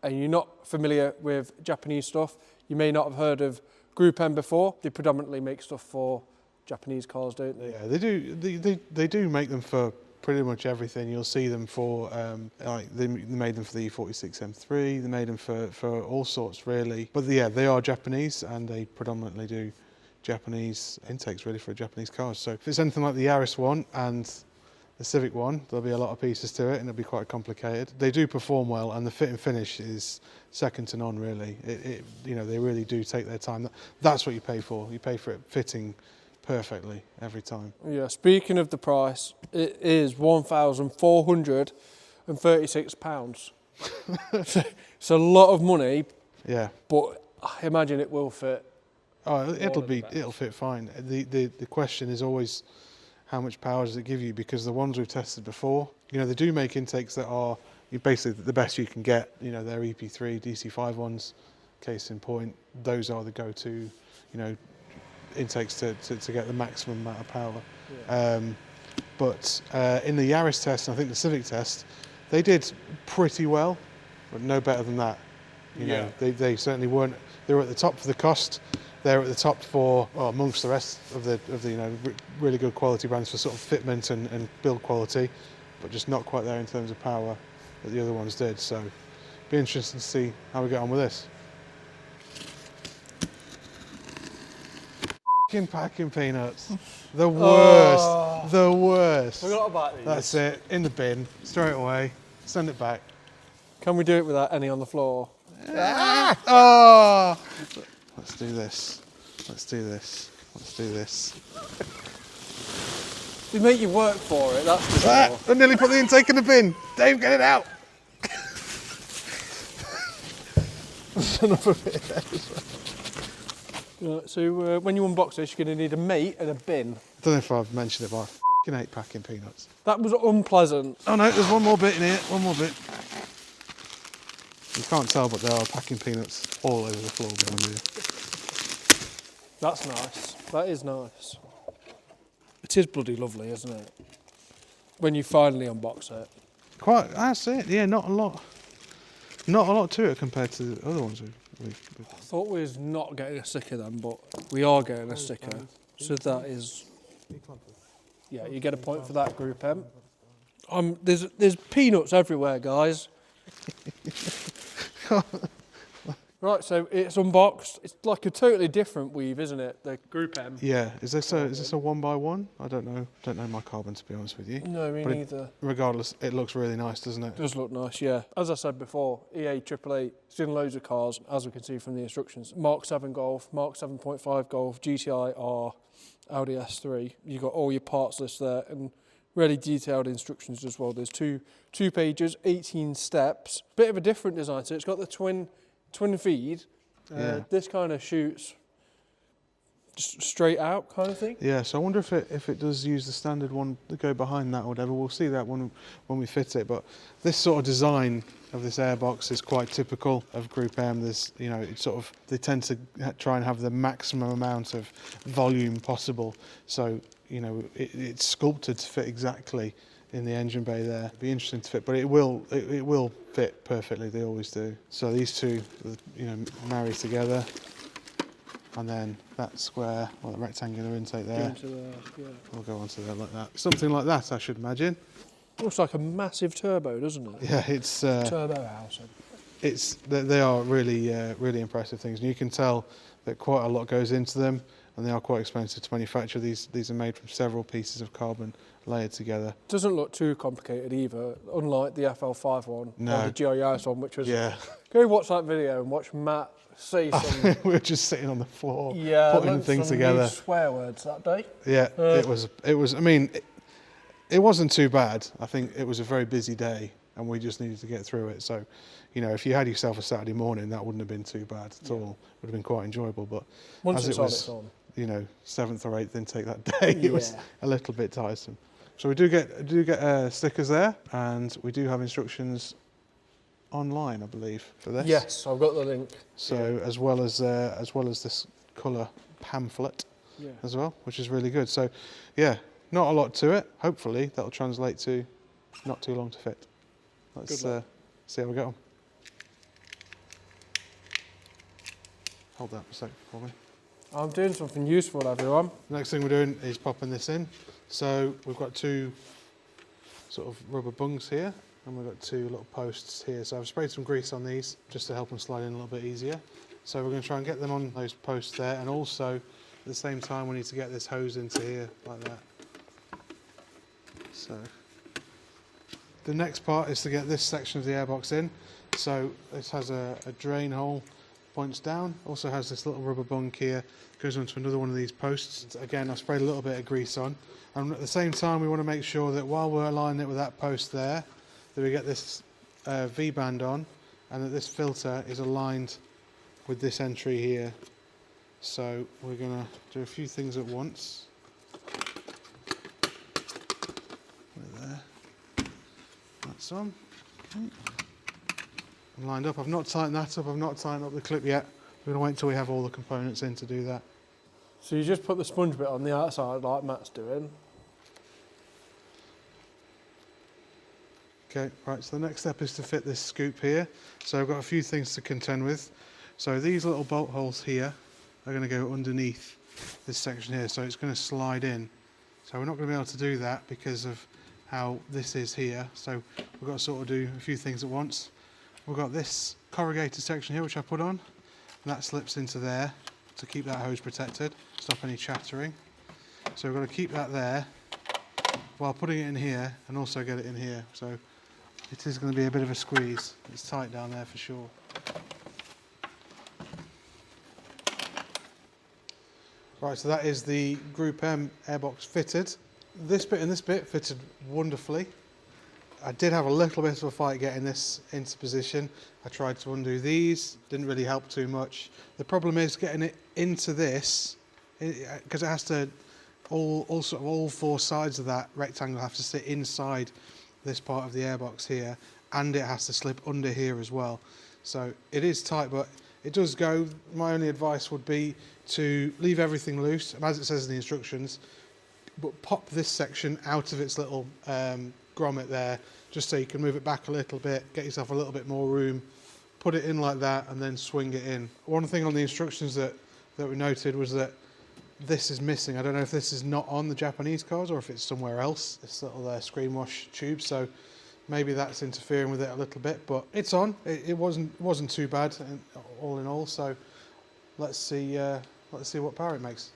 and you're not familiar with Japanese stuff, you may not have heard of GruppeM before. They predominantly make stuff for Japanese cars, don't they? Yeah, they do. They do make them for pretty much everything. You'll see them for like they made them for the E46 M3. They made them for all sorts really. But yeah, they are Japanese, and they predominantly do Japanese intakes really for Japanese cars. So if it's anything like the Yaris one and the Civic one, there'll be a lot of pieces to it, and it'll be quite complicated. They do perform well, and the fit and finish is second to none really. You know, they really do take their time. That's what you pay for. You pay for it fitting perfectly every time. Yeah, speaking of the price, it is £1,436. It's a lot of money. Yeah. But I imagine it will fit. Oh, it'll fit fine. The question is always how much power does it give you, because the ones we've tested before, you know, they do make intakes that are basically the best you can get. You know, they're EP3, DC5 ones, case in point. Those are the go-to, you know, intakes to get the maximum amount of power. Yeah. But in the Yaris test, and I think the Civic test, they did pretty well, but no better than that. You know, they certainly weren't. They were at the top for the cost. They're at the top for, well, amongst the rest of the you know, really good quality brands for sort of fitment and build quality, but just not quite there in terms of power that the other ones did. So, be interesting to see how we get on with this. Fucking packing peanuts, the worst, the worst. Forgot about these. That's it, in the bin straight away. Send it back. Can we do it without any on the floor? Ah! Oh! Let's do this. Let's do this. Let's do this. They make you work for it, that's for sure. I nearly put the intake in the bin. Dave, get it out. There's another bit there as well. So when you unbox this, you're going to need a mate and a bin. I don't know if I've mentioned it, but I fucking hate packing peanuts. That was unpleasant. Oh no, there's one more bit in here. One more bit. You can't tell, but there are packing peanuts all over the floor behind you. That's nice. That is nice. It is bloody lovely, isn't it? When you finally unbox it. Quite, that's it. Yeah, not a lot. Not a lot to it compared to the other ones we've I thought we was not getting a sticker then, but we are getting a sticker. So that is... Yeah, you get a point for that, GruppeM. There's peanuts everywhere, guys. Right, so it's unboxed. It's like a totally different weave, isn't it? The GruppeM. Yeah. Is this a 1x1? I don't know. Don't know my carbon, to be honest with you. No, me neither. Regardless, it looks really nice, doesn't it? It does look nice, yeah. As I said before, EA888, it's in loads of cars, as we can see from the instructions. Mark 7 Golf, Mark 7.5 Golf, GTI R, Audi S3. You've got all your parts list there, and really detailed instructions as well. There's two pages, 18 steps. Bit of a different design, so it's got the twin feed. This kind of shoots just straight out kind of thing. Yeah, so I wonder if it does use the standard one to go behind that or whatever. We'll see that when we fit it. But this sort of design of this airbox is quite typical of GruppeM. There's, you know, it's sort of, they tend to try and have the maximum amount of volume possible. So, you know, it's sculpted to fit exactly in the engine bay there. It'd be interesting to fit, but it will fit perfectly. They always do. So these two, you know, marry together, and then that square or the rectangular intake there will go onto there like that. Something like that, I should imagine. Looks like a massive turbo, doesn't it? Yeah, it's turbo house. They are really really impressive things, and you can tell that quite a lot goes into them, and they are quite expensive to manufacture. These are made from several pieces of carbon layered together. Doesn't look too complicated either, unlike the FL5 one or the GIS one, which was... Yeah. Go watch that video and watch Matt say some... We were just sitting on the floor, putting things together. Swear words that day. Yeah, it was. I mean, it wasn't too bad. I think it was a very busy day, and we just needed to get through it. So, you know, if you had yourself a Saturday morning, that wouldn't have been too bad at all. It would have been quite enjoyable. But once as it was, on. You know, 7th or 8th intake that day, it was a little bit tiresome. So we do get stickers there, and we do have instructions online, I believe, for this. Yes, I've got the link. So as well as this colour pamphlet as well, which is really good. So yeah, not a lot to it. Hopefully that'll translate to not too long to fit. Let's see how we get on. Hold that for a sec for me. I'm doing something useful, everyone. Next thing we're doing is popping this in. So we've got two sort of rubber bungs here, and we've got two little posts here. So I've sprayed some grease on these just to help them slide in a little bit easier. So we're going to try and get them on those posts there, and also at the same time we need to get this hose into here like that. So the next part is to get this section of the airbox in. So this has a drain hole, points down, also has this little rubber bung here, goes onto another one of these posts. Again, I've sprayed a little bit of grease on, and at the same time we want to make sure that while we're aligning it with that post there, that we get this V-band on, and that this filter is aligned with this entry here. So we're going to do a few things at once. There. That's on. Okay. I'm lined up. I've not tightened that up. I've not tightened up the clip yet. We're going to wait until we have all the components in to do that. So you just put the sponge bit on the outside like Matt's doing. Okay, right, so the next step is to fit this scoop here. So I've got a few things to contend with. So these little bolt holes here are going to go underneath this section here, so it's going to slide in. So we're not going to be able to do that because of how this is here. So we've got to sort of do a few things at once. We've got this corrugated section here which I put on, and that slips into there to keep that hose protected, stop any chattering. So we've got to keep that there while putting it in here and also get it in here. So it is going to be a bit of a squeeze. It's tight down there for sure. Right, so that is the GruppeM airbox fitted. This bit and this bit fitted wonderfully. I did have a little bit of a fight getting this into position. I tried to undo these, didn't really help too much. The problem is getting it into this, because it has to, all four sides of that rectangle have to sit inside this part of the airbox here, and it has to slip under here as well. So it is tight, but it does go. My only advice would be to leave everything loose, and as it says in the instructions, but pop this section out of its little grommet there, just so you can move it back a little bit, get yourself a little bit more room, put it in like that, and then swing it in. One thing on the instructions that we noted was that this is missing. I don't know if this is not on the Japanese cars or if it's somewhere else, this little screen wash tube, so maybe that's interfering with it a little bit, but it's on. It wasn't too bad all in all, so let's see what power it makes.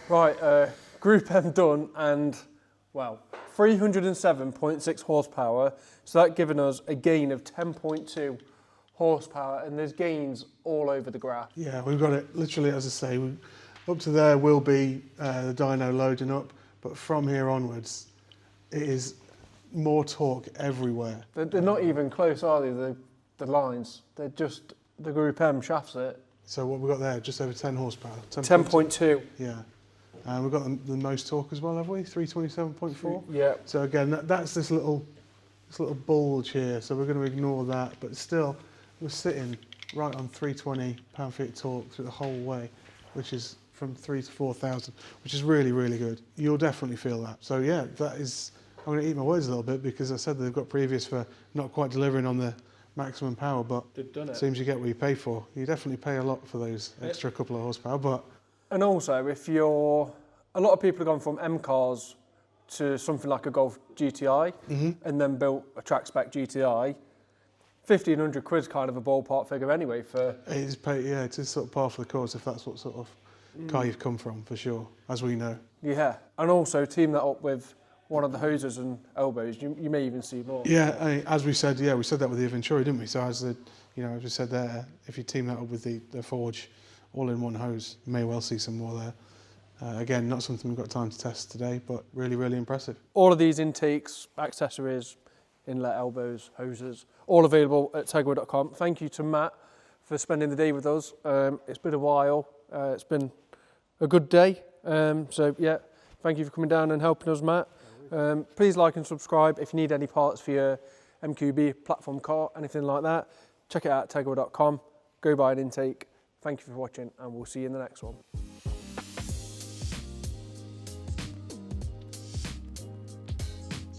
Right, GruppeM done, and well, 307.6 horsepower, so that giving us a gain of 10.2 horsepower, and there's gains all over the graph. Yeah, we've got it literally, as I say, up to there will be the dyno loading up, but from here onwards, it is more torque everywhere. They're not even close, are they, the lines? They're just, the GruppeM shafts it. So what we've got there, just over 10 horsepower. 10.2. Yeah. And we've got the most torque as well, have we? 327.4? Yeah. So again, that's this little bulge here, so we're going to ignore that, but still, we're sitting right on 320 pound-feet torque through the whole way, which is from 3 to 4,000, which is really, really good. You'll definitely feel that. So yeah, that is, I'm going to eat my words a little bit because I said they've got previous for not quite delivering on the maximum power, but they've done it. Seems you get what you pay for. You definitely pay a lot for those extra couple of horsepower, but... And also, if you're... A lot of people have gone from M cars to something like a Golf GTI and then built a track spec GTI. 1,500 quid's kind of a ballpark figure anyway for... It is it is sort of par for the course if that's what sort of car you've come from, for sure, as we know. Yeah, and also team that up with one of the hoses and elbows, you may even see more. Yeah, as we said, we said that with the Venturi, didn't we? So as we said there, if you team that up with the Forge all-in-one hose, you may well see some more there. Again, not something we've got time to test today, but really, really impressive. All of these intakes, accessories, inlet elbows, hoses, all available at Tegiwa.com. Thank you to Matt for spending the day with us. It's been a while. It's been a good day. So yeah, thank you for coming down and helping us, Matt. Please like and subscribe if you need any parts for your MQB platform car, anything like that. Check it out at Tegiwa.com. Go buy an intake. Thank you for watching, and we'll see you in the next one.